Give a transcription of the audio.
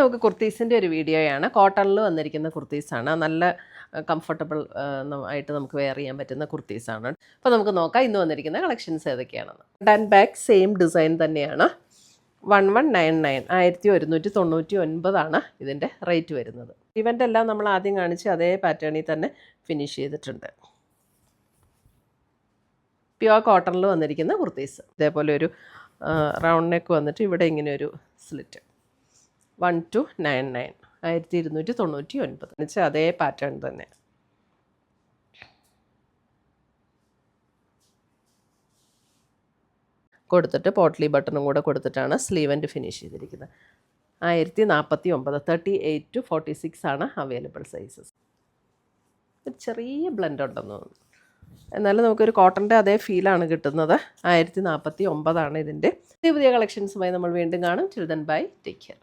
നമുക്ക് കുർത്തീസിൻ്റെ ഒരു വീഡിയോയാണ്. കോട്ടണിൽ വന്നിരിക്കുന്ന കുർത്തീസാണ്. നല്ല കംഫർട്ടബിൾ ആയിട്ട് നമുക്ക് വെയർ ചെയ്യാൻ പറ്റുന്ന കുർത്തീസാണ്. അപ്പോൾ നമുക്ക് നോക്കാം ഇന്ന് വന്നിരിക്കുന്ന കളക്ഷൻസ് ഏതൊക്കെയാണെന്ന്. Front and back same design തന്നെയാണ്. 1199 1199 ഇതിൻ്റെ റേറ്റ് വരുന്നത്. ഇവൻ്റ് എല്ലാം നമ്മൾ ആദ്യം കാണിച്ച് അതേ പാറ്റേണിൽ തന്നെ ഫിനിഷ് ചെയ്തിട്ടുണ്ട്. പ്യുവർ കോട്ടണിൽ വന്നിരിക്കുന്ന കുർത്തീസ്. ഇതേപോലെ ഒരു റൗണ്ട് നെക്ക് വന്നിട്ട് ഇവിടെ ഇങ്ങനെ ഒരു സ്ലിറ്റ്. 1299 1299 വെച്ചാൽ അതേ പാറ്റേൺ തന്നെ. കൊടുത്തിട്ട് പോട്ട്ലി ബട്ടണും കൂടെ കൊടുത്തിട്ടാണ് സ്ലീവ് ആൻഡ് ഫിനിഷ് ചെയ്തിരിക്കുന്നത്. 1049 38 to 46 ആണ് അവൈലബിൾ സൈസസ്. ഒരു ചെറിയ ബ്ലെൻഡ് ഉണ്ടെന്ന് തോന്നുന്നു. എന്നാലും നമുക്കൊരു കോട്ടൻ്റെ അതേ ഫീലാണ് കിട്ടുന്നത്. 1049 ഇതിൻ്റെ. പുതിയ കളക്ഷൻസുമായി നമ്മൾ വീണ്ടും കാണും. Till then bye, take care.